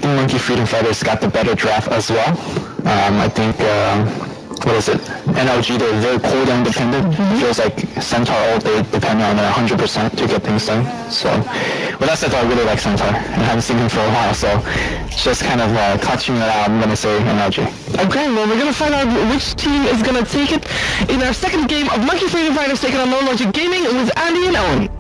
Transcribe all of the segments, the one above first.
think Monkey Freedom Fighters got the better draft as well. I think, what is it? NLG, they're very cold and independent. It feels like Centaur all day depend on 100% to get things done. So, with that said, I really like Centaur. I haven't seen him for a while, so just kind of clutching it out, I'm going to say NLG. Okay, well, we're going to find out which team is going to take it in our second game of Monkey Freedom Fighters taking on No Logic Gaming with Andy and Owen.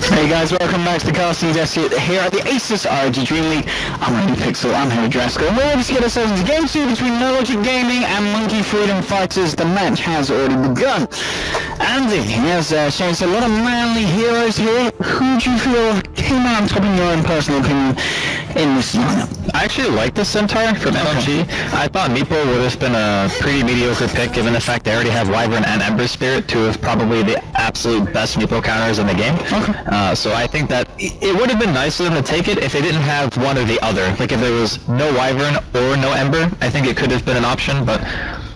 Hey guys, welcome back to the casting desk here at the ASUS ROG DreamLeague. I'm Andy Pixel, I'm Harry Drasko, and we're ready to get ourselves into Game 2 between No Logic Gaming and Monkey Freedom Fighters. The match has already begun. Andy has shown us a lot of manly heroes here. Who do you feel came out on top in your own personal opinion in this lineup? I actually like the Centaur from NLG. I thought Meepo would have been a pretty mediocre pick given the fact they already have Wyvern and Ember Spirit, two of probably the absolute best Meepo counters in the game. So I think that it would have been nice for them to take it if they didn't have one or the other. Like if there was no Wyvern or no Ember, I think it could have been an option, but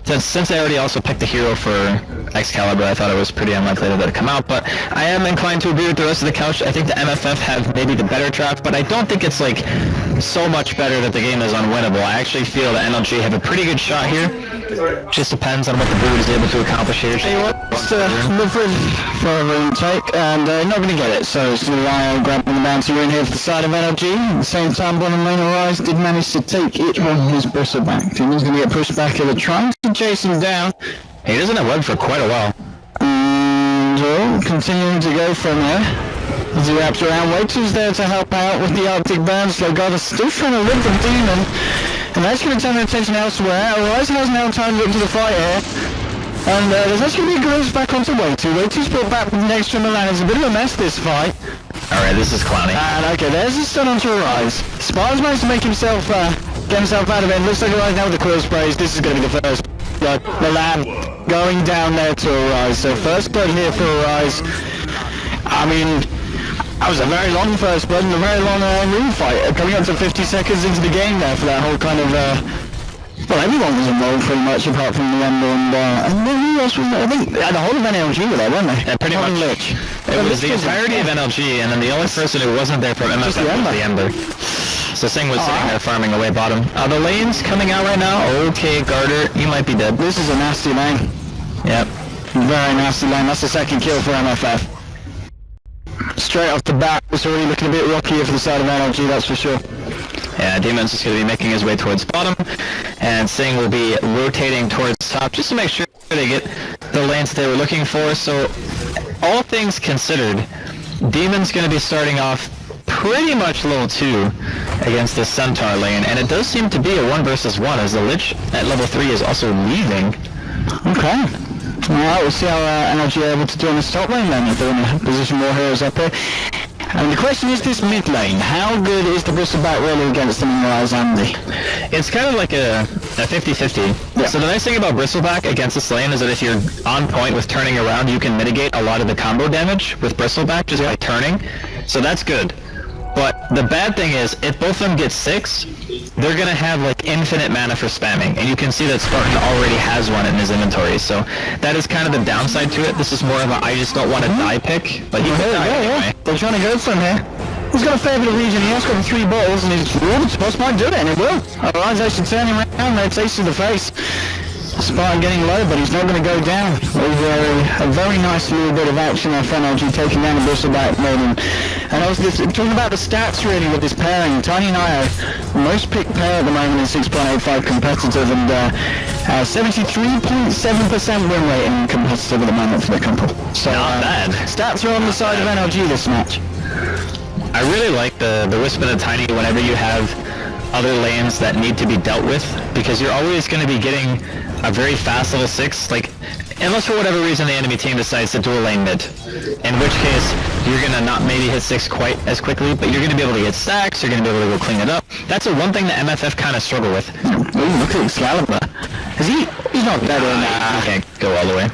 since they already also picked the hero for Excalibur, I thought it was pretty unlikely that it would come out. But I am inclined to agree with the rest of the couch. I think the MFF have maybe the better draft, but I don't think it's like so much better that the game is unwinnable. I actually feel that NLG have a pretty good shot here. Just depends on what the Brood is able to accomplish here. He wants to look for a room take, and not going to get it, so it's going to rely on grabbing the bounty rune here for the side of NLG. At the same time, bottom lane Arise did manage to take it on his bristleback. He's going to get pushed back here, trying to chase him down. He doesn't have web for quite a while. And continuing to go from there. As he wraps around, Waitu's there to help out with the Arctic Burn. Slowguard is still trying to rip the demon. And that's going to turn their attention elsewhere. Arise has now time to get into the fight here. And there's actually going to be a glimpse back onto Waitu. Waitu's brought back next to Milan. It's a bit of a mess, this fight. Alright, this is clowny. And okay, there's a stun onto Arise. Spartan's managed to make himself, get himself out of it. Looks like Arise now with the quill sprays. This is going to be the first blood. Milan going down there to Arise. So first blood here for Arise. I mean, that was a very long first blood and a very long room fight. Coming up to 50 seconds into the game there for that whole kind of, well, everyone was involved pretty much apart from the Ember and who else was there? I think the whole of NLG were there, weren't they? Yeah, pretty much. Lich. It was the entirety of NLG, and then the only person who wasn't there from MFF was the Ember. So Singh was sitting there farming away bottom. The lane's coming out right now. Okay, Garter, you might be dead. This is a nasty lane. Yep. Very nasty lane. That's the second kill for MFF. Straight off the bat, it's already looking a bit rockier for the side of NLG, that's for sure. Yeah, Demon's just going to be making his way towards bottom, and Singh will be rotating towards top just to make sure they get the lanes they were looking for. So, all things considered, Demon's going to be starting off pretty much level 2 against the Centaur lane, and it does seem to be a 1 versus 1 as the Lich at level 3 is also leaving. Okay. Alright, we'll see how NLG are able to do on this top lane then, if they're in a position more heroes up here. And the question is this mid lane, how good is the bristleback really against them in your eyes, Andy? It's kind of like a 50-50. Yeah. So the nice thing about bristleback against this lane is that if you're on point with turning around, you can mitigate a lot of the combo damage with bristleback just by turning. So that's good. But the bad thing is, if both of them get 6, they're going to have like infinite mana for spamming, and you can see that Spartan already has one in his inventory, so that is kind of the downside to it. This is more of a I just don't want to die pick, but he could die anyway. They're trying to go for him here. He's got a fair bit of regen, he has got 3 balls, and his boss might do it, and it will. Otherwise they should turn him around, they're tasting the face. Spartan getting low, but he's not going to go down. A very nice little bit of action there for NLG taking down the bristleback mode. And I was talking about the stats really with this pairing. Tiny and Io, most picked pair at the moment is 6.85 competitive and 73.7% win rate in competitive at the moment for the couple. So not bad. Stats are on the side of NLG this match. I really like the Wisp and the Tiny whenever you have other lanes that need to be dealt with, because you're always going to be getting a very fast level 6, like, unless for whatever reason the enemy team decides to dual lane mid, in which case you're going to not maybe hit 6 quite as quickly, but you're going to be able to get stacks, you're going to be able to go clean it up. That's the one thing that MFF kind of struggle with. Ooh, look at Excalibur. He's not better than that. He can't go all the way.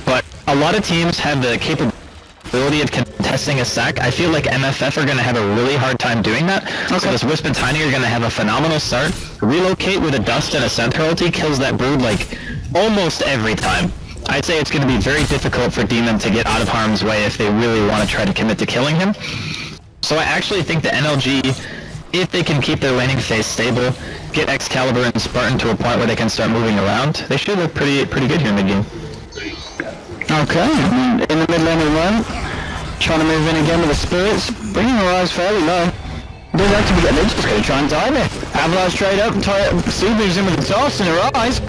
But a lot of teams have the capability of contesting a sack. I feel like MFF are going to have a really hard time doing that. Okay. So this Wisp and Tiny are going to have a phenomenal start. Relocate with a Dust and a Centaur ulti kills that Brood like almost every time. I'd say it's going to be very difficult for Demon to get out of harm's way if they really want to try to commit to killing him. So I actually think the NLG, if they can keep their laning phase stable, get Excalibur and Spartan to a point where they can start moving around, they should look pretty good here mid-game. Okay, in the mid lane we went, trying to move in again with the Spirits, bringing the rise fairly low. Doesn't have to be getting in, just going to try and dive it. Avalanche straight up, Steve moves in with the toss and a rise.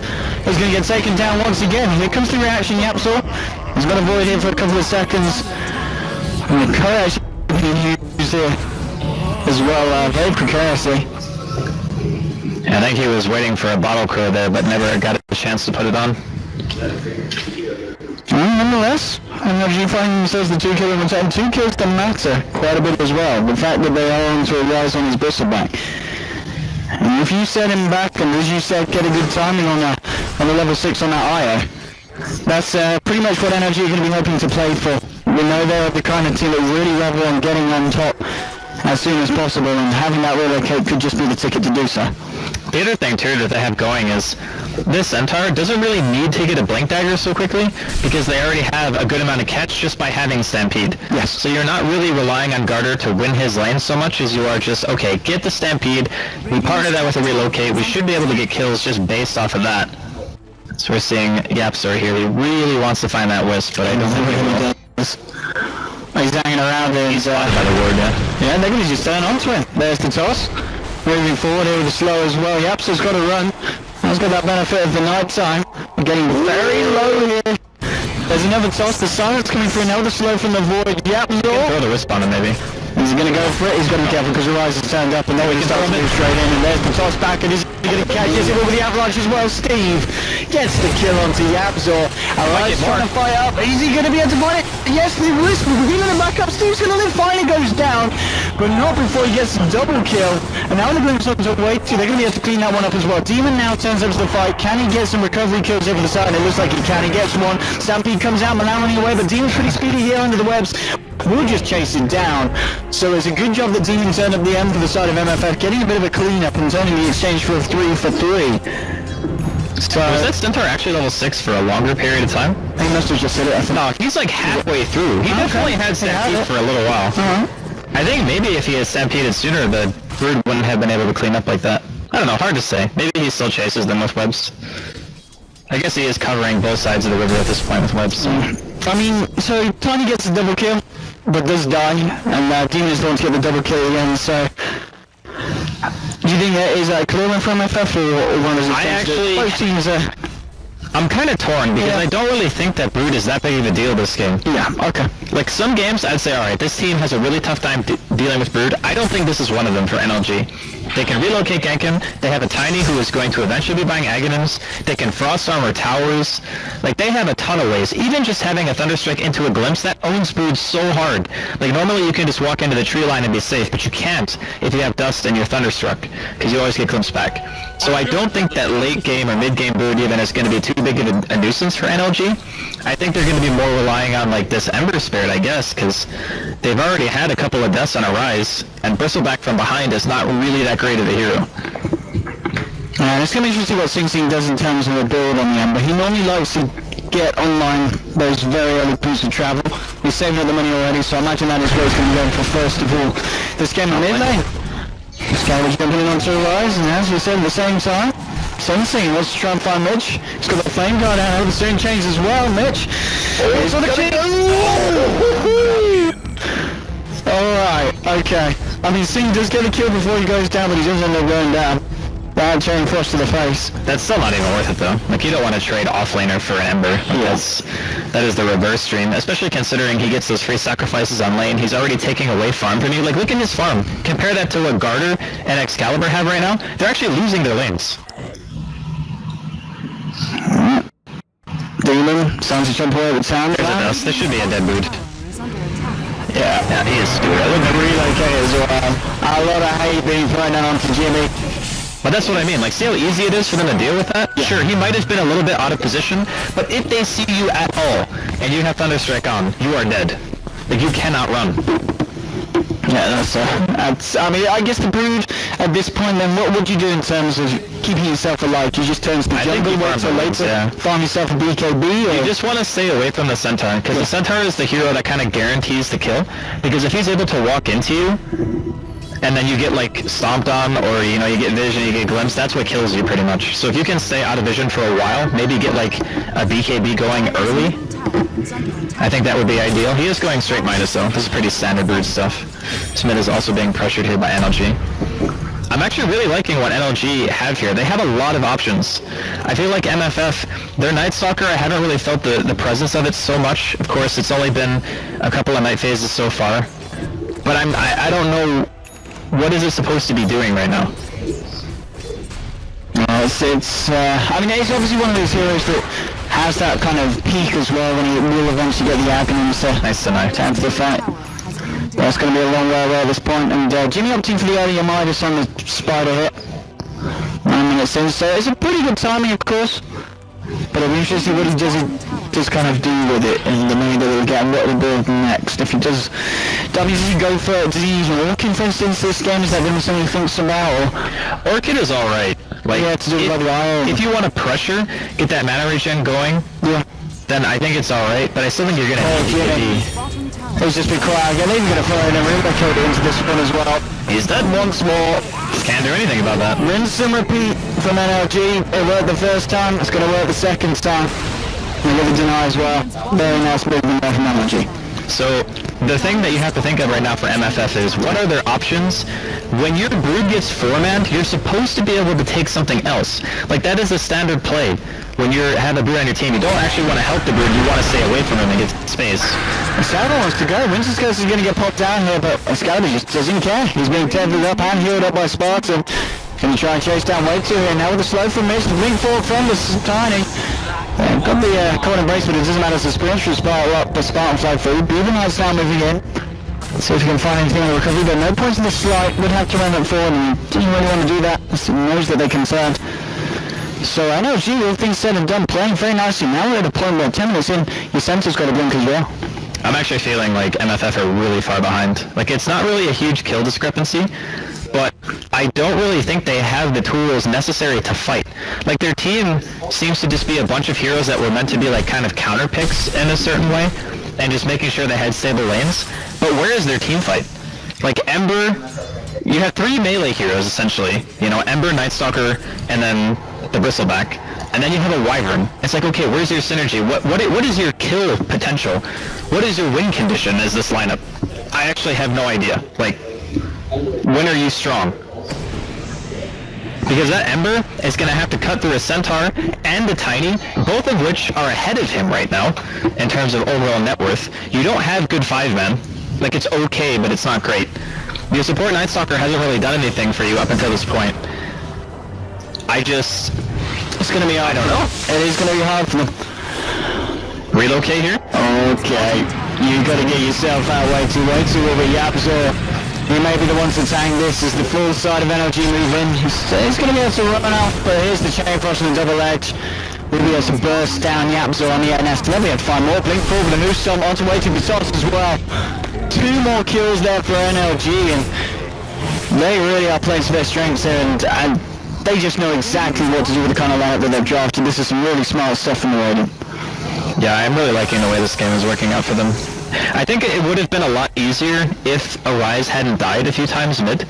He's going to get taken down once again. Here comes the reaction, Yapzor. He's got to avoid here for a couple of seconds. And the courage being used here as well, very precariously. Yeah, I think he was waiting for a bottle crow there, but never got a chance to put it on. Nonetheless, NLG finding themselves the 2 kill in return. 2 kills can matter quite a bit as well. The fact that they are on to a rise on his bristleback. And if you set him back, and as you said, get a good timing on the level 6 on that IO, that's pretty much what NLG are going to be hoping to play for. We know they're the kind of team that really revel on getting on top as soon as possible, and having that relocate could just be the ticket to do so. The other thing too that they have going is this Centaur doesn't really need to get a Blink Dagger so quickly because they already have a good amount of catch just by having Stampede. Yes. So you're not really relying on Garter to win his lane so much as you are just, okay, get the Stampede, we partner that with a relocate, we should be able to get kills just based off of that. So we're seeing Yapzor here, he really wants to find that Wisp, but I don't think he will. He's hanging around there. He's spotted by the ward, yeah. Yeah, they're going to just turn onto him. There's the toss. Moving forward here with the slow as well. Yapzor's got to run. He's got that benefit of the night time. Getting very low here. There's another toss. The silence coming through. Another slow from the void. Yapzor. Throw the Wisp on him maybe. He's going to go for it. He's got to be careful because the rise has turned up and then he starts to move straight in. And there's the toss back and is he going to catch this with the avalanche as well? Steve gets the kill onto Yapzor. Arise trying to fire up. Is he going to be able to find it? Yes, the Wisp will heal him back up. Steve's going to live. Finally goes down, but not before he gets the double kill. And now the Glimpse to wait too. They're going to be able to clean that one up as well. Demon now turns up to the fight. Can he get some recovery kills over the side? It looks like he can. He gets one. Stampede comes out. Milan running away, but Demon's pretty speedy here under the webs. We'll just chase it down. So it's a good job that Demon turned up the end for the side of MFF, getting a bit of a clean-up and turning the exchange for a 3 for 3. So was that Centaur actually level 6 for a longer period of time? He must have just said it. I think. No, he's like halfway through. He definitely had Stampede for a little while. I think maybe if he had Stampeded sooner, the Brood wouldn't have been able to clean up like that. I don't know, hard to say. Maybe he still chases them with webs. I guess he is covering both sides of the river at this point with webs. So. I mean, so Tiny gets a double kill, but does die, and Demon is going to get the double kill again, so... Do you think that is clear one from FF, or one is it? I actually... Both teams are... I'm kind of torn, because I don't really think that Brood is that big of a deal this game. Yeah, okay. Like, some games, I'd say, alright, this team has a really tough time dealing with Brood. I don't think this is one of them for NLG. They can relocate gank him, they have a Tiny who is going to eventually be buying Aghanims, they can Frost Armor towers, like, they have a ton of ways. Even just having a Thunderstrike into a Glimpse, that owns Brood so hard. Like, normally you can just walk into the tree line and be safe, but you can't if you have Dust and you're Thunderstruck, because you always get Glimpse back. So I don't think that late game or mid game Brood even is going to be too big of a nuisance for NLG. I think they're going to be more relying on, like, this Ember Spirit, I guess, because they've already had a couple of deaths on a rise, and Bristleback from behind is not really that great of a hero. It's going to be interesting what Sing Sing does in terms of a build on the Ember. He normally likes to get online those very early pools of travel. He's saving up the money already, so I imagine that is where he's going to be going for first of all. This game in mid lane. Scavenge jumping in onto a rise, and as we said at the same time, Sing Sing wants to try and find Mitch. He's got the flame guard out, the soon change as well. Mitch is for the kill. Alright, okay. I mean, Sing does get a kill before he goes down, but he does end up going down. Bad chain flush to the face. That's still not even worth it though. Like, you don't want to trade offlaner for an Ember. That is the reverse stream, especially considering he gets those free sacrifices on lane. He's already taking away farm from you. Like, look at his farm. Compare that to what Garter and Excalibur have right now. They're actually losing their lanes. Demon, sounds to jump away with town. There's a dust. This should be a dead Brood. Yeah, he is stupid. Look at relocate as well. A lot of hate being thrown down onto Jimmy. But that's what I mean, like, see how easy it is for them to deal with that? Yeah. Sure, he might have been a little bit out of position, but if they see you at all, and you have Thunderstrike on, you are dead. Like, you cannot run. Yeah, that's I mean, I guess the Brood, at this point then, what would you do in terms of keeping yourself alive? Do you just turn to the jungle, wait till later, find yourself a BKB, or? You just want to stay away from the Centaur, because the Centaur is the hero that kind of guarantees the kill, because if he's able to walk into you, and then you get like stomped on, or you get vision, you get glimpse, that's what kills you pretty much. So if you can stay out of vision for a while, maybe get like a BKB going early, I think that would be ideal. He is going straight minus though. This is pretty standard Brood stuff. Smith is also being pressured here by NLG. I'm actually really liking what NLG have here. They have a lot of options. I feel like MFF, their Night Stalker, I haven't really felt the presence of it so much. Of course, it's only been a couple of night phases so far. But I don't know, what is it supposed to be doing right now? I mean, it's obviously one of those heroes that has that kind of peak as well when he will eventually get the Aghanim's time for the fight. That's going to be a long way away at this point, and Jimmy opting for the earlier Midas on the Spider hit. 9 minutes in, so it's a pretty good timing, of course. But I'm interested what he does just kind of do with it in the money that he'll get and what he'll build next. If he does he go for it? Does he use Orchid, for instance, this game? Is that going to be something he thinks about? Or? Orchid is alright. Like, yeah, to do with if you want to pressure, get that mana regen going, then I think it's alright, but I still think you're going to have to He's just been quiet again. He's going to throw in a Rimba code into this one as well. He's dead once more. Can't do anything about that. Rinse and repeat from NLG. It worked the first time. It's going to work the second time. We're going to deny as well. Very nice movement there from NLG. So the thing that you have to think of right now for MFF is, what are their options? When your Brood gets 4-manned, you're supposed to be able to take something else. Like, that is a standard play. When you have a Brood on your team, you don't actually want to help the Brood, you want to stay away from him and get space. Excalibur wants to go. Winston's Curse is going to get popped down here, but Excalibur just doesn't care. He's being tethered up and healed up by Sparks, and going to try and chase down Wade 2 here. Now with the slow from Mist, Link forward from the Tiny. Got the cold embrace, but it doesn't matter. It's a spiritual Spartan up, the Spartan fly through. Beaver Knight's now moving in. Let's see if we can find anything on the recovery, but no points in the slide. Would have to run up forward, and doesn't really want to do that. He knows that they're concerned. So NLG, all things said and done, playing very nicely. Now we're at a point where 10 minutes in, your center's got to blink as well. I'm actually feeling like MFF are really far behind. Like, it's not really a huge kill discrepancy, but I don't really think they have the tools necessary to fight. Like, their team seems to just be a bunch of heroes that were meant to be like kind of counter picks in a certain way, and just making sure they had stable lanes. But where is their team fight? Like, Ember, you have 3 melee heroes essentially. Ember, Night Stalker, and then the Bristleback. And then you have a Wyvern. It's like, okay, where's your synergy? What is your kill potential? What is your win condition as this lineup? I actually have no idea. Like, when are you strong? Because that Ember is going to have to cut through a Centaur and a Tiny, both of which are ahead of him right now in terms of overall net worth. You don't have good 5-man. Like, it's okay, but it's not great. Your support Night Stalker hasn't really done anything for you up until this point. It's going to be, I don't know. It is going to be hard for them. Relocate here? Okay. You got to get yourself out way too over Yapzor. He may be the one to tank this as the full side of NLG move in. He's going to be able to run out, but here's the chain frost and the double edge. We'll be able to burst down Yapzor on the NS. Then we had to find more. Blink forward with a new storm onto waiting for Tots as well. 2 more kills there for NLG, and they really are playing to their strengths here, and they just know exactly what to do with the kind of lineup that they've drafted. This is some really smart stuff from the Raiden. Yeah, I'm really liking the way this game is working out for them. I think it would have been a lot easier if Arise hadn't died a few times mid.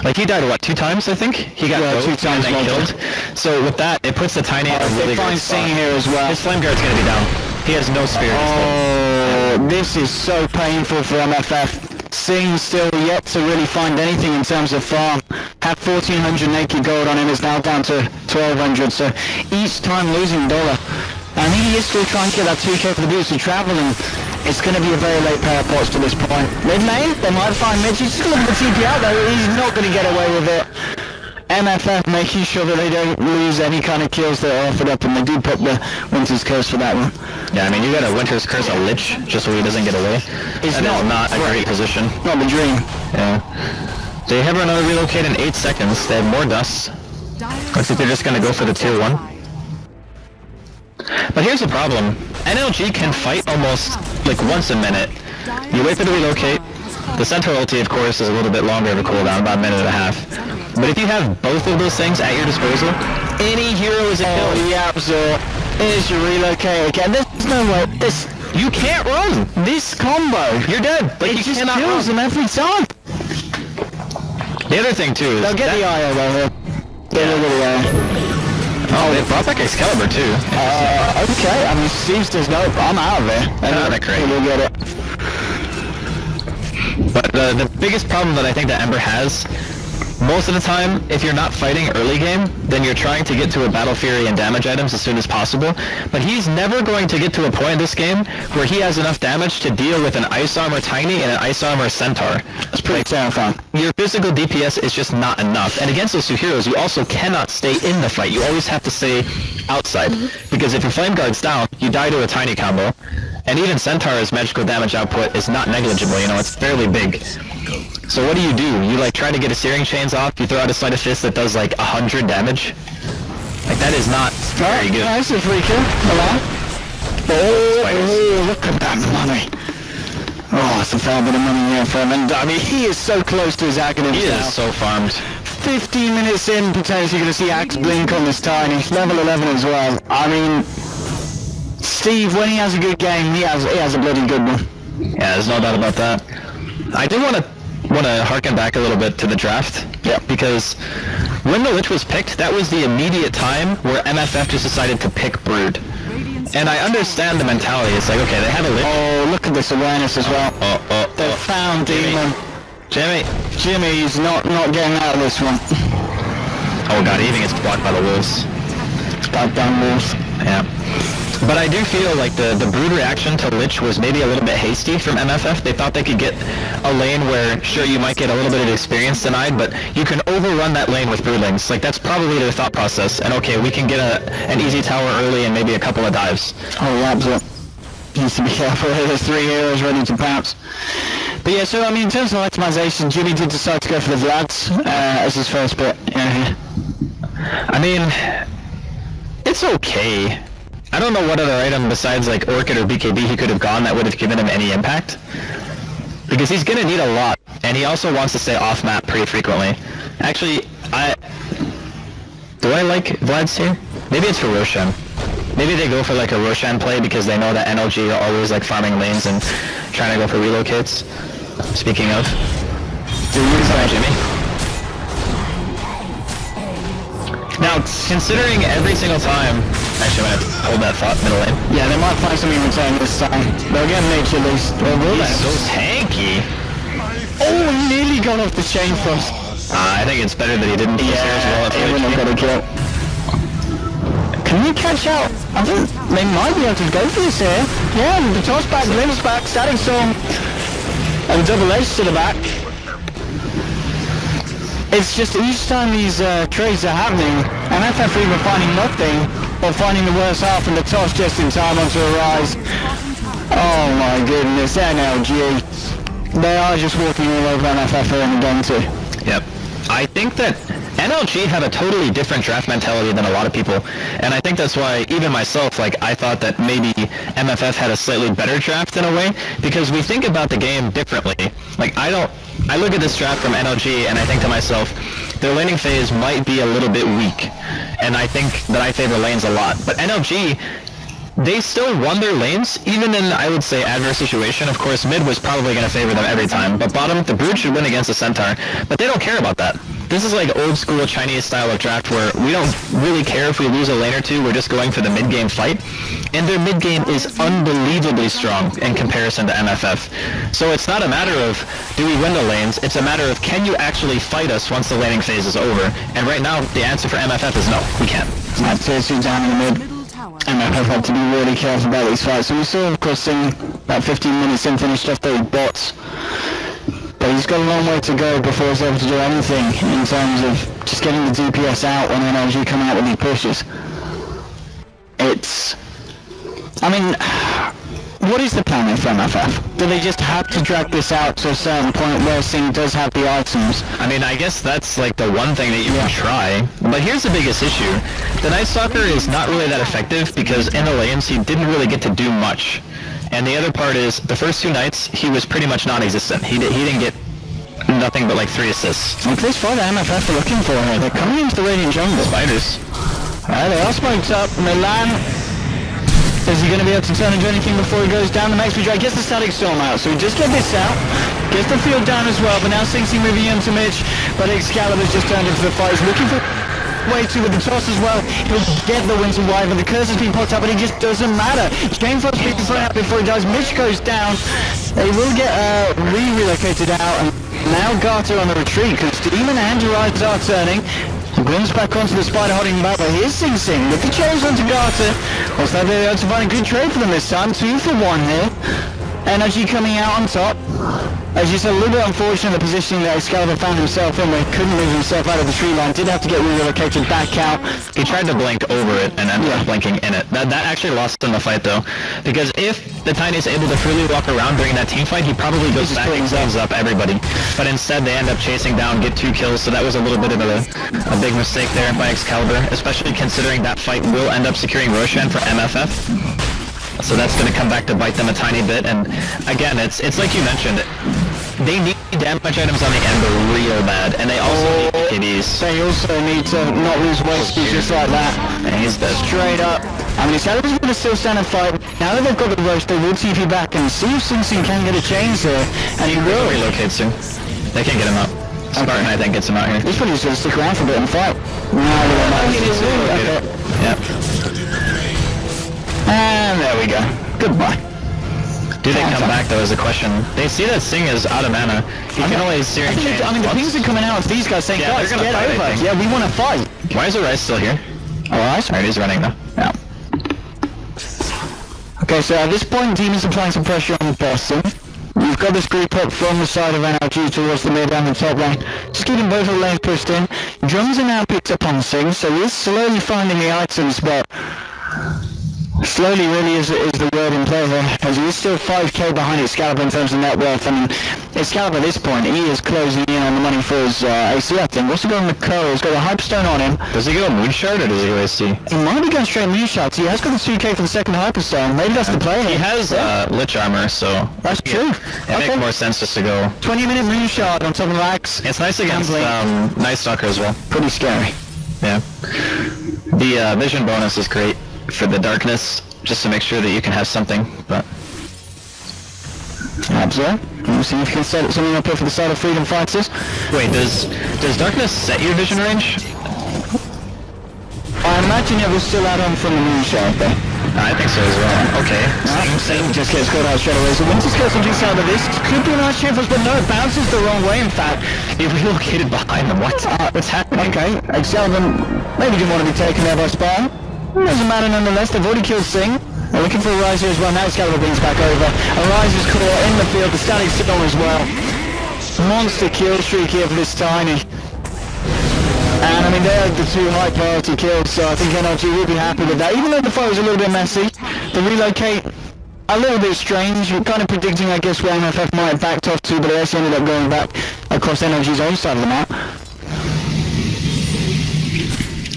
Like, he died, what, 2 times, I think? He got 2 times and then killed. So with that, it puts the Tiny in a really good spot. Here as well. His Flame Guard's going to be down. He has no spirit. Oh, this is so painful for MFF. Sing still yet to really find anything in terms of farm. Had 1,400 naked gold on him, is now down to 1,200, so each time losing dollar. And he is still trying to get that 2k for the boost to travel, and it's going to be a very late pair of pots to this point. Mid lane, they might find Mitch. He's just going to look at the TP out though. He's not going to get away with it. MFF making sure that they don't lose any kind of kills that are offered up, and they do put the Winter's Curse for that one. Yeah, I mean, you got a Winter's Curse, a Lich, just so he doesn't get away. It's not a great position. Not the dream. Yeah. They have another relocate in 8 seconds. They have more dust. Looks like they're just going to go for the tier 1. But here's the problem. NLG can fight almost like once a minute. You wait for the relocate, The Centaur ulti, of course, is a little bit longer of a cooldown, about a minute and a half. But if you have both of those things at your disposal, any hero is a kill. Oh, yeah, so here's your relocate again. There's no way. You can't run! This combo, You're dead! Like, it you just cannot kills run. them every time. The other thing, too, is They'll get the IO though here. They'll get the IO. Oh, they brought back Excalibur, too. Okay, I mean, Steve says no, I'm out of there. That's great. We'll get it. But the biggest problem that I think that Ember has, most of the time, if you're not fighting early game, then you're trying to get to a Battle Fury and damage items as soon as possible. But he's never going to get to a point in this game where he has enough damage to deal with an Ice Armor Tiny and an Ice Armor Centaur. That's pretty terrifying. Your physical DPS is just not enough. And against those two heroes, you also cannot stay in the fight. You always have to stay outside. Because if your Flame Guard's down, you die to a Tiny combo. And even Centaur's magical damage output is not negligible, you know, it's fairly big. So what do? You like try to get a Searing Chains off, you throw out a Sleight of Fist that does like 100 damage? Like that is not very good. Nice, a free kill. Hello? Oh, look at that money. Oh, it's a fair bit of money here for him. And I mean, he is so close to his Aghanim He now. is so farmed. 15 minutes in, potentially going to see Axe blink on this Tiny. Level 11 as well. I mean, Steve, when he has a good game, he has a bloody good one. Yeah, there's no doubt about that. I do want to harken back a little bit to the draft. Yeah. Because when the Lich was picked, that was the immediate time where MFF just decided to pick Brood. And I understand the mentality. It's like, okay, they have a Lich. Oh, look at this awareness as well. They found Demon. Jimmy's not getting out of this one. Oh god, he even gets blocked by the wolves. Back down wolves. Yeah. But I do feel like the Brood reaction to Lich was maybe a little bit hasty from MFF. They thought they could get a lane where, sure, you might get a little bit of experience denied, but you can overrun that lane with Broodlings. Like, that's probably their thought process. And okay, we can get an easy tower early and maybe a couple of dives. Oh, absolutely. Needs to be careful here. There's 3 heroes ready to pounce. But yeah, so I mean, in terms of optimization, Jimmy did decide to go for the Vlads as his first bit. Yeah. I mean, it's okay. I don't know what other item besides like Orchid or BKB he could have gone that would have given him any impact. Because he's gonna need a lot, and he also wants to stay off map pretty frequently. Actually, do I like Vlad's here? Maybe it's for Roshan. Maybe they go for like a Roshan play because they know that NLG are always like farming lanes and trying to go for relocates. Speaking of. Sorry, Jimmy. Now, considering every single time... Actually, I'm gonna hold that thought, middle lane. Yeah, they might find something in return this time. They'll get nature at least. Or will they? He's so tanky. Oh, he nearly got off the chain first. I think it's better that he didn't push as well. he wouldn't have got a kill. Can we catch out? I think they might be able to go for this here. Yeah, the toss back, glimpse back, static storm. And double edge to the back. It's just each time these trades are happening, MFF either finding nothing or finding the worst half and the toss just in time onto a rise. Oh my goodness, NLG. They are just walking all over MFF here in the game too. Yep. I think that NLG had a totally different draft mentality than a lot of people, and I think that's why even myself, like, I thought that maybe MFF had a slightly better draft in a way, because we think about the game differently. Like, I look at this draft from NLG and I think to myself, their laning phase might be a little bit weak, and I think that I favor lanes a lot. But NLG, they still won their lanes, even in, I would say, adverse situation. Of course, mid was probably going to favor them every time, but bottom, the Brood should win against the Centaur, but they don't care about that. This is like old school Chinese style of draft where we don't really care if we lose a lane or two, we're just going for the mid-game fight. And their mid-game is unbelievably strong in comparison to MFF. So it's not a matter of, do we win the lanes, it's a matter of, can you actually fight us once the laning phase is over? And right now, the answer for MFF is no, we can't. That tier 2 down in the mid. MFF have to be really careful about these fights. So we saw, of course, in about 15 minutes in, finished off those bots. But he's got a long way to go before he's able to do anything in terms of just getting the DPS out when NLG come out with these pushes. I mean, what is the plan for MFF? Do they just have to drag this out to a certain point where Singh does have the items? I mean, I guess that's like the one thing that you can try. But here's the biggest issue. The Night Stalker is not really that effective because in the lanes he didn't really get to do much. And the other part is, the first 2 nights, he was pretty much non-existent. He didn't get nothing but like 3 assists. Like this fight that MFF are looking for here. They're coming into the Radiant jungle. Spiders. They are smoked up. Milan, is he going to be able to turn into anything before he goes down? The Max Drag gets the Static Storm out, so he just get this out. Gets the field down as well, but now Sinksy moving into Mitch. But Excalibur's just turned into the fight. He's looking for way to with the toss as well. He'll get the Winter Wyvern. The curse has been popped up, but it just doesn't matter. Shameful's being thrown out before he dies. Mitch goes down. They will get relocated out, and now Garter on the retreat, because Demon and Rise are turning. Grim's back onto the Spider holding him back, but here's Sing Sing with the change onto Garter. Looks like they're able to find a good trade for them this time. 2 for 1 here. Energy coming out on top. As you said, a little bit unfortunate the position that Excalibur found himself in, where he couldn't move himself out of the tree line. Did have to get relocated back out. He tried to blink over it and ended up blinking in it. That actually lost him the fight though, because if the Tiny is able to freely walk around during that team fight, he probably goes back and cleans up everybody. But instead they end up chasing down, get 2 kills, so that was a little bit of a big mistake there by Excalibur, especially considering that fight will end up securing Roshan for MFF. So that's going to come back to bite them a tiny bit, and again, it's like you mentioned, they need damage items on the Ember real bad, and they also need KDs. They also need to not lose weight just like that. And he's dead. Straight up. I mean, Excalibur's going to still stand and fight. Now that they've got the roast, they will TP back and see if Sing Sing can get a change here, and he will. Relocate soon. They can get him up. Spartan, I think, gets him out here. He's probably just going to stick around for a bit and fight. Yep. And there we go. Goodbye. Do they come back though is the question. They see that Sing is out of mana. He can only Searing Chain. I mean, the pings are coming out of these guys saying, guys, get over. Yeah, we want to fight. Why is Rise still here? Alright. Alright, he's running now. Yeah. Okay, so at this point, Demon's applying some pressure on Boston. You've got this group up from the side of NRG towards the mid and the top lane. Just keeping both of the lanes pushed in. Drums are now picked up on Sing, so he is slowly finding the items, but slowly really is the word in play here, as he is still 5k behind Excalibur in terms of net worth. I mean, Excalibur at this point, he is closing in on the money for his AC, I think. What's he going with Curl? He's got a Hyperstone on him. Does he go Moonshard or does he go AC? He might be going straight Moonshards. He has got the 2k for the second Hyperstone. Maybe that's the play here. He has Lich Armor, so that's true. It makes more sense just to go 20-minute Moonshard on top of Axe. It's nice against Night Stalker as well. Pretty scary. Yeah. The vision bonus is great for the darkness, just to make sure that you can have something, but... Absolutely. We'll see if you can set something up here for the side of Freedom Fighters. Wait, does darkness set your vision range? I imagine it will still add on from the Moonshard though. I think so as well. Okay. Same just gets caught out straight away. So Winter's Curse on just out of this. Could be a nice chance, but no, it bounces the wrong way in fact. He relocated behind them. What's happening? Okay, Excalibur maybe didn't want to be taken there by Spawn. Doesn't matter nonetheless, they've already killed Sing. They're looking for a Rise here as well. Now Excalibur brings back over. A Rise is caught in the field, the Static Storm as well. Monster kill streak here for this Tiny. And I mean, they're the 2 high priority kills, so I think NRG will be happy with that. Even though the fight was a little bit messy, the relocate, a little bit strange. You're kind of predicting, I guess, where MFF might have backed off to, but they actually ended up going back across NRG's own side of the map.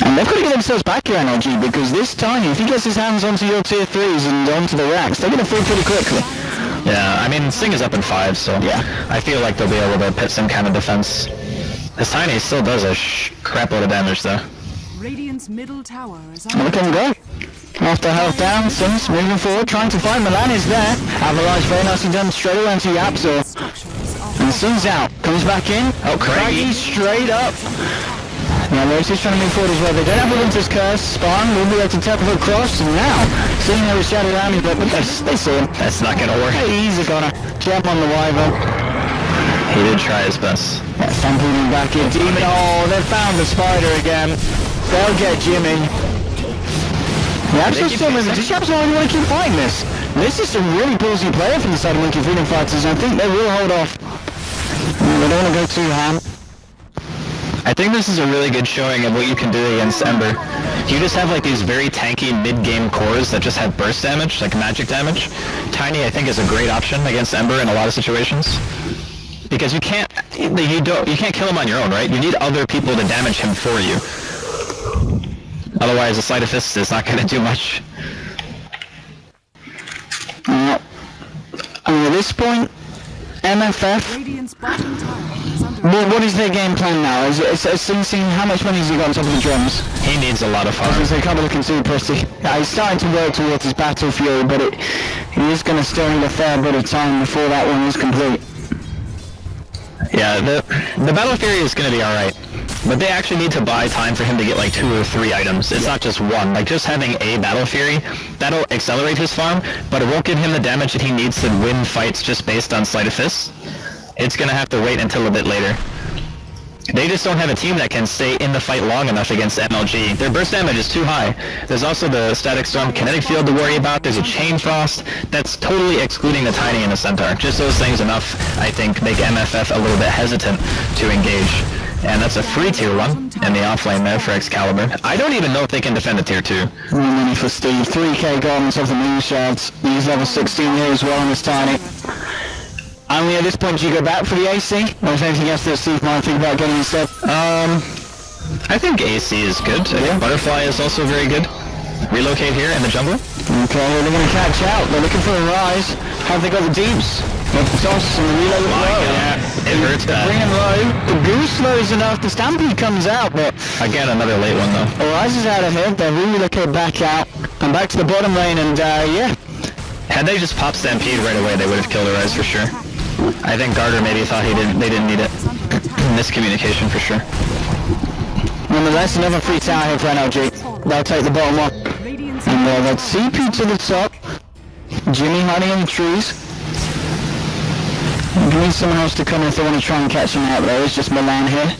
And they've got to get themselves back here, NRG, because this Tiny, if he gets his hands onto your tier 3s and onto the racks, they're going to fall pretty quickly. Yeah, I mean, Sing is up in 5, so yeah, I feel like they'll be able to pit some kind of defense. This Tiny still does a crap load of damage, though. Radiant's middle tower is Look at him go. After health down, Sing's moving forward, trying to find Milan is there. Avalanche very nicely done straight away into Yapzor. And Sing's out, comes back in. Oh, Craggy straight up. Now Rosy's trying to move forward as well. They don't have a Winter's Curse. Spawn will be able to tap across, and now seeing there was Shadow Army, but they see him. That's not gonna work. He's gonna jump on the Wyvern. He did try his best. Yeah, stamping back in. Demon, oh, they found the Spider again. They'll get Jimmy. Yeah, I'm still moving. Just absolutely want to keep fighting this. This is a really ballsy player from the side of Monkey Freedom Fighters, and I think they will hold off. They don't want to go too ham. I think this is a really good showing of what you can do against Ember. You just have like these very tanky mid-game cores that just have burst damage, like magic damage. Tiny, I think, is a great option against Ember in a lot of situations. Because you can't kill him on your own, right? You need other people to damage him for you. Otherwise, a Sleight of Fist is not going to do much. I mean, at this point, MFF, Radiant's bottom tower is under what is their game plan now? Is seeing how much money has he got on top of the drums? He needs a lot of farm. They can't be looking too pretty. Yeah, he's starting to work towards his battle fury, but he is going to still need a fair bit of time before that one is complete. Yeah, the battle fury is going to be alright. But they actually need to buy time for him to get like 2 or 3 items. It's not just one. Like just having a battle fury, that'll accelerate his farm, but it won't give him the damage that he needs to win fights just based on sleight of fist. It's gonna have to wait until a bit later. They just don't have a team that can stay in the fight long enough against MLG. Their burst damage is too high. There's also the static storm kinetic field to worry about. There's a chain frost. That's totally excluding the Tiny and the Centaur. Just those things enough, I think, make MFF a little bit hesitant to engage. And that's a free tier 1 in the offlane there for Excalibur. I don't even know if they can defend a tier 2. More money for Steve. 3k garments off the moon shards. He's level 16 here as well on his Tiny. Only at this point do you go back for the AC? Or is there anything else that Steve might think about getting instead? I think AC is good. I think Butterfly is also very good. Relocate here in the jungle. Okay, they're going to catch out. They're looking for a rise. Have they got the deeps? The toss and the reload with low. Yeah, it hurts bad. Bring him low. The goose slows enough. The Stampede comes out, but... Again, another late one though. Rise is out of here. They relocate back out. And back to the bottom lane and yeah. Had they just popped Stampede right away, they would have killed the Rise for sure. I think Garter maybe thought they didn't need it. Miscommunication for sure. Nonetheless, another free tower here for NLG. They'll take the bottom one. And they'll CP to the top. Jimmy hiding in the trees. We need someone else to come if they want to try and catch him out there. It's just Milan here,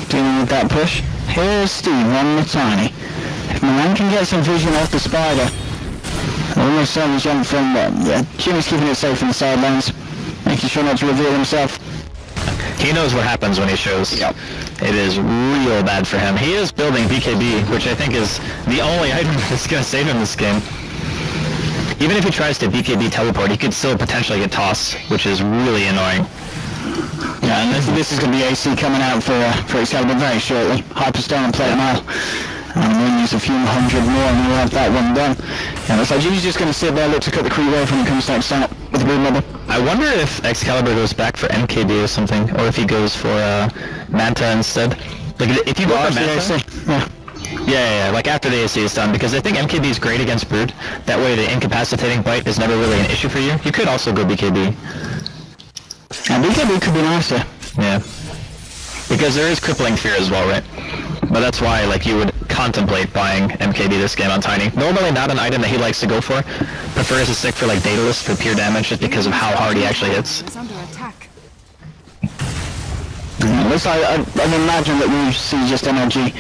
dealing with that push. Here's Steve on the Tiny. If Milan can get some vision off the spider, almost certainly jump from yeah, Jimmy's keeping it safe in the sidelines, making sure not to reveal himself. He knows what happens when he shows. Yep. It is real bad for him. He is building BKB, which I think is the only item that's going to save him this game. Even if he tries to BKB teleport, he could still potentially get tossed, which is really annoying. Yeah, and this is going to be AC coming out for Excalibur very shortly. Hyperstone and Plate Mile. And we'll use a few hundred more and we'll have that one done. And it's like Jimmy's just going to sit there, look to cut the creep away when it comes to next time with the blue mother. I wonder if Excalibur goes back for MKB or something, or if he goes for Manta instead. Like if you go for Manta... Yeah, like after the AC is done, because I think MKB is great against Brood. That way the incapacitating bite is never really an issue for you. You could also go BKB. And BKB could be nicer. Yeah. Because there is crippling fear as well, right? But that's why like you would contemplate buying MKB this game on Tiny. Normally not an item that he likes to go for. Prefers to stick for like Daedalus for pure damage just because of how hard he actually hits. is under attack. I'd imagine that we see just NLG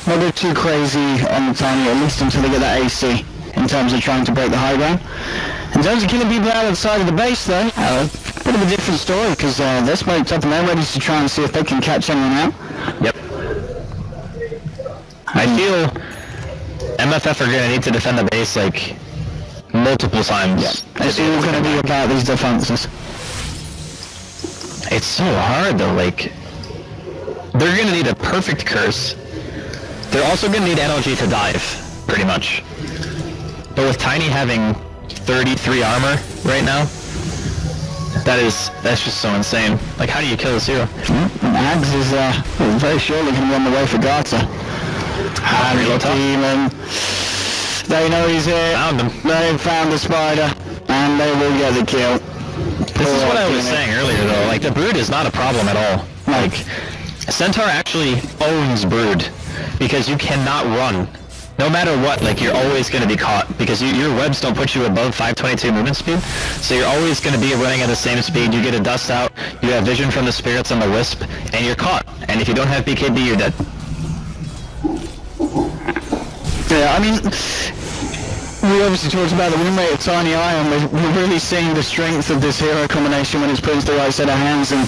not go too crazy on the Tiny, at least until they get that AC, in terms of trying to break the high ground. In terms of killing people outside of the base though, a bit of a different story, because they're smoked up and they're ready to try and see if they can catch anyone out. Yep. I feel MFF are going to need to defend the base like multiple times. Yeah. It's all going to be about these defenses. It's so hard though, like, they're going to need a perfect curse. They're also going to need NLG to dive, pretty much. But with Tiny having 33 armor right now, that's just so insane. Like, how do you kill a zero? Ags is very surely going to run the way for Garter. And the demon, they know he's here. Found him. They've found the spider, and they will get the kill. This is what I was saying earlier though, like the Brood is not a problem at all. Like, Centaur actually owns Brood, because you cannot run. No matter what, like you're always going to be caught, because your webs don't put you above 522 movement speed, so you're always going to be running at the same speed. You get a dust out, you have vision from the spirits on the wisp, and you're caught. And if you don't have BKB, you're dead. Yeah, I mean, we obviously talked about the win rate of Tiny Iron. We're really seeing the strength of this hero combination when it's put into the right set of hands, and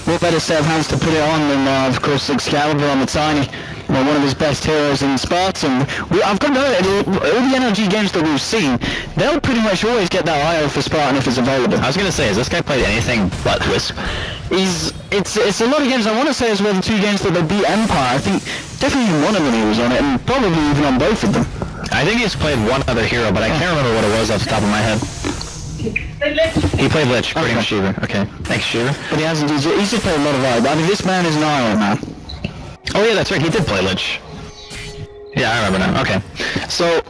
what better set of hands to put it on than, of course, Excalibur on the Tiny. One of his best heroes in Spartan. I've got to know, all the NLG games that we've seen, they'll pretty much always get that IO for Spartan if it's available. I was going to say, has this guy played anything but Wisp? It's a lot of games. I want to say as well the 2 games that they beat Empire. I think definitely one of them he was on it, and probably even on both of them. I think he's played one other hero, but I can't remember what it was off the top of my head. He played Lich, according to Shiva. Okay, thanks, Shiva. But he hasn't. He's just played a lot of Vibe. I mean, this man is an Iron Man. Oh yeah, that's right, he did play Lich. Yeah, I remember now. Okay. So,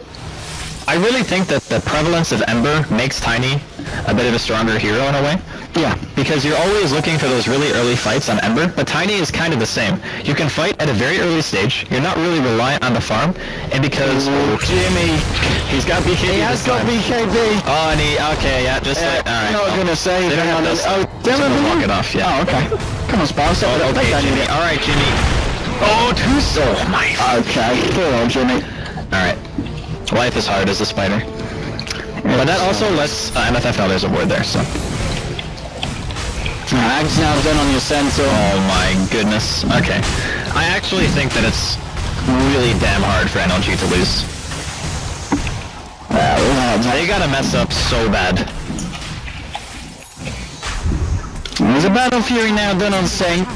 I really think that the prevalence of Ember makes Tiny a bit of a stronger hero in a way. Yeah, because you're always looking for those really early fights on Ember, but Tiny is kind of the same. You can fight at a very early stage, you're not really reliant on the farm, and because... Jimmy, he's got BKB. he has got BKB. Oh, and he... Okay, yeah, just like... Alright. I'm not gonna say... They don't have this. Oh, Just walk it off, yeah. Oh, okay. Come on, Sparks. Oh, okay, Jimmy. Alright, Jimmy. Oh, two soul. Oh, my... Okay, poor old Jimmy. Alright. Life is hard as a spider. But that also lets MFF others aboard there, so... Axe now done on your sensor. Oh my goodness. Okay. I actually think that it's really damn hard for NLG to lose. They gotta mess up so bad. There's a Battle Fury now done on Saint.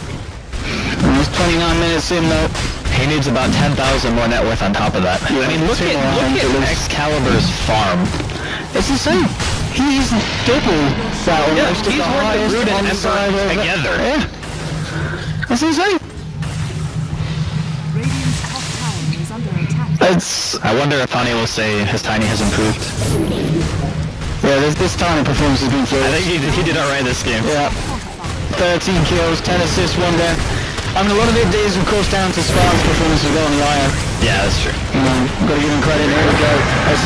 Almost 29 minutes in though. He needs about 10,000 more net worth on top of that. Yeah, I mean, look at Excalibur's farm. It's insane. He's double that almost. Yeah, he's worth the Brood and Ember together. Yeah. That's insane. Radiant's top tower is under attack. I wonder if Hani will say his Tiny has improved. Yeah, this Tiny performance has been good. I think he did alright this game. Yeah. 13 kills, 10 assists, 1 death. I mean, a lot of it is, of course, down to Spark's performance as well on the IO. Yeah, that's true. Got to give him credit. Here we go.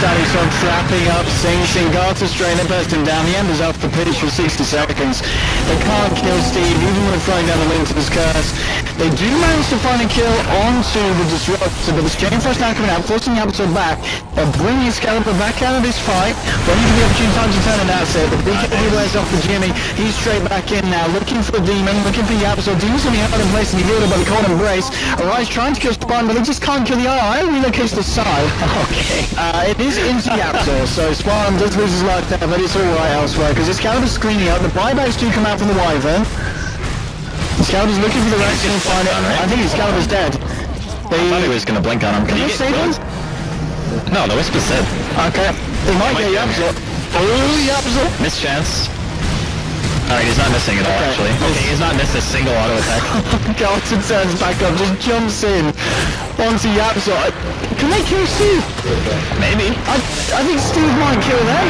Stanley's on trapping up. Sing Garter strain and burst him down. The Ember's off the pitch for 60 seconds. They can't kill Steve, even when throwing down the Winter's Curse. They do manage to find a kill onto the Disruptor, but the Chain Frost now coming out, forcing the Absol back. They're bringing Excalibur back out of this fight. Running for the opportunity time to turn an asset. The BKB wears off for Jimmy. He's straight back in now, looking for the Demon, looking for the Absol. Demon's on the out in place, and he healed by the cold embrace. Arise trying to kill Spawn, but they just can't kill the eye. I relocates the side. Okay. It is into the Absol, so Spawn does lose his life there, but it's alright elsewhere, because Excalibur's screening out. The buybacks do come out from the Wyvern. Excalibur's looking for the rest and find it. I think Excalibur's dead. I thought he was going to blink on him. Can you save him? No, the Wisp is dead. Okay. They might get the Absol. Oh, the Absol. Missed chance. Alright, he's not missing at all, actually. Okay, he's not missed a single auto attack. Garton turns back up, just jumps in onto Yapso. Can they kill Steve? Maybe. I think Steve might kill them.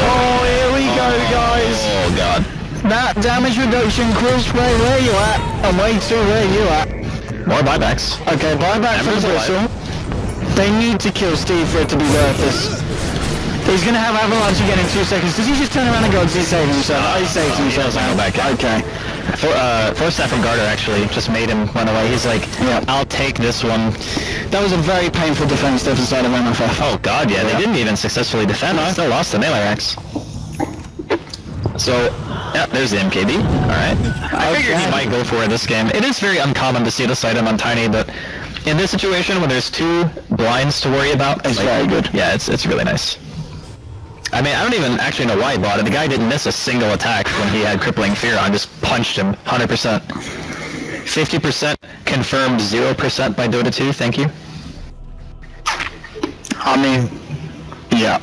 Oh, here we go, guys. Oh, God. That damage reduction, Quill Spray, where you at? I'm way too where you at. More buybacks. Okay, buyback for the Bristle. They need to kill Steve for it to be worth this. He's going to have Avalanche again in 2 seconds. Does he just turn around and go, does he save himself? He saves himself. Go back in. Okay. Force Staff from Garter actually just made him run away. He's like, yeah, I'll take this one. That was a very painful defense there for the side of MFF. Oh God, yeah, they didn't even successfully defend. They still lost the melee axe. So, yeah, there's the MKB. Alright. I figured he might go for it this game. It is very uncommon to see this item on Tiny, but in this situation when there's 2 blinds to worry about, it's very good. Yeah, it's really nice. I mean, I don't even actually know why he bought it. The guy didn't miss a single attack when he had Crippling Fear on, just punched him, 100%. 50% confirmed, 0% by Dota 2, thank you. I mean, yeah.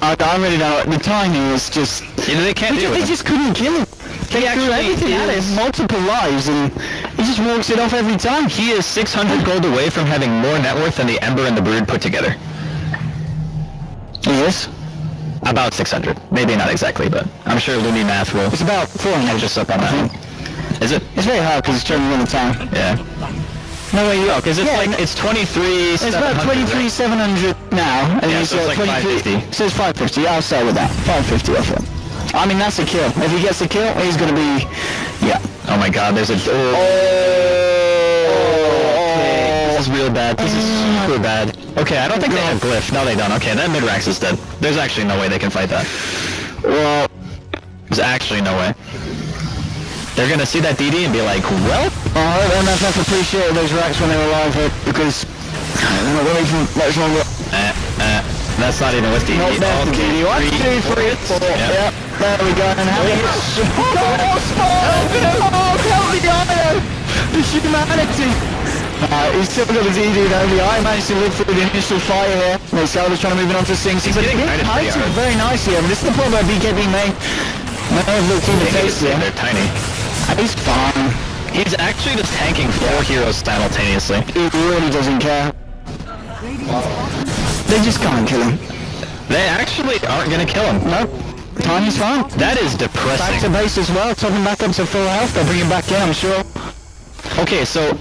I really don't. The timing was just... They can't do it. They just couldn't kill him. They threw everything at him, multiple lives, and he just walks it off every time. He is 600 gold away from having more net worth than the Ember and the Brood put together. Yes? About 600. Maybe not exactly, but I'm sure Looney Math will... It's about 400. Catch us up on that one. Is it? It's very hard because it's turning in the time. Yeah. No way you... Oh, because it's it's 23... It's about 23,700 now. And yeah, so it's like 550. It says 550. I'll start with that. 550 off it. I mean, that's a kill. If he gets the kill, he's going to be... Yeah. Oh my God, there's a... This is real bad. This is super bad. Okay, I don't think they have Glyph. No, they don't. Okay, that Midrax is dead. There's actually no way they can fight that. Well, there's actually no way. They're gonna see that DD and be like, well... Alright, MFF appreciated those racks when they were live because... they're not really even much longer. That's not even with DD. Not there for DD. 1, 2, 3, 4. Yep. There we go. And how many... Oh, help the guy! The humanity! He's still got his ED though. The eye managed to live through the initial fire here. Salva's trying to move it on to Sings. He's getting kited pretty hard. very nicely. I mean, this is the problem about BKB main. May have looked in the face there. They're tiny. He's fine. He's actually just tanking 4 heroes simultaneously. He really doesn't care. They just can't kill him. They actually aren't gonna kill him. Nope. Tiny's fine. That is depressing. Back to base as well. Top him back up to full health. They'll bring him back in, I'm sure. Okay, so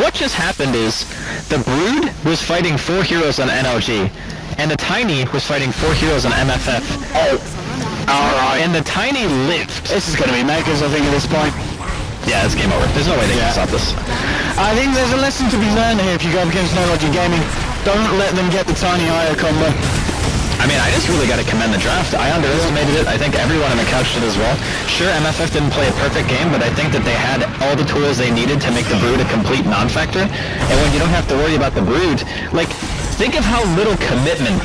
what just happened is the Brood was fighting 4 heroes on NLG, and the Tiny was fighting 4 heroes on MFF. Alright. And the Tiny lived. This is going to be makers, I think, at this point. Yeah, it's game over. There's no way they can stop this. I think there's a lesson to be learned here if you go up against No Logic Gaming. Don't let them get the Tiny IO combo. I mean, I just really got to commend the draft. I underestimated it. I think everyone on the couch did as well. Sure, MFF didn't play a perfect game, but I think that they had all the tools they needed to make the Brood a complete non-factor. And when you don't have to worry about the Brood, like, think of how little commitment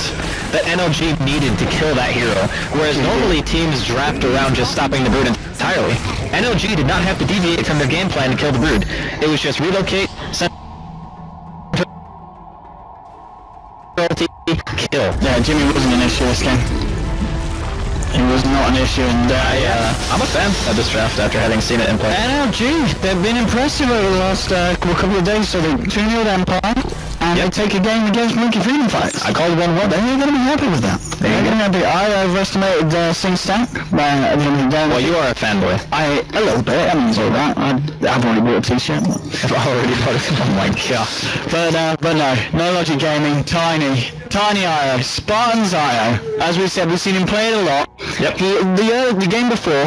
that NLG needed to kill that hero, whereas normally teams draft around just stopping the Brood entirely. NLG did not have to deviate from their game plan to kill the Brood. It was just relocate, send kill. Yeah, Jimmy wasn't an issue this game. He was not an issue, and I'm a fan of this draft after having seen it in play. NLG, they've been impressive over the last couple of days. So they 2-0 Empire, and they take a game against Monkey Freedom Fighters. I called 1-1. They're going to be happy with that. They're going to be happy. I overestimated Sing Stack at the end of the game. Well, you are a fanboy. A little bit. I mean, it's all right. I've already bought a t-shirt. I've already bought it. Oh my god. But no Logic Gaming, Tiny IO, Spartan's IO. As we said, we've seen him play it a lot. Yep. The game before,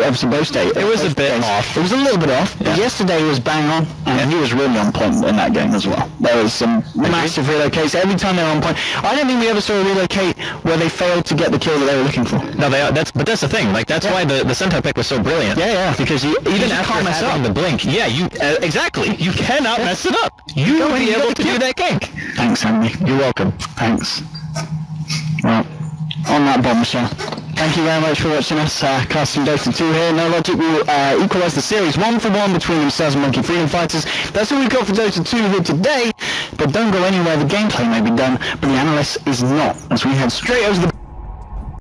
obviously both days, it was a bit off. It was a little bit off. Yeah. Yesterday was bang on, and he was really on point in that game as well. There was some massive relocates. Every time they were on point. I don't think we ever saw a relocate where they failed to get the kill that they were looking for. No, that's the thing. Like that's why the Centaur pick was so brilliant. Yeah. Because even after having the blink, you exactly. You cannot mess it up. You will be able to do that gank. Thanks, Andy. You're welcome. Thanks. Well, on that bombshell, thank you very much for watching us casting Dota 2 here. No Logic will equalise the series 1-1 between themselves and Monkey Freedom Fighters. That's all we've got for Dota 2 here today, but don't go anywhere. The gameplay may be done, but the analyst is not, as we head straight over to the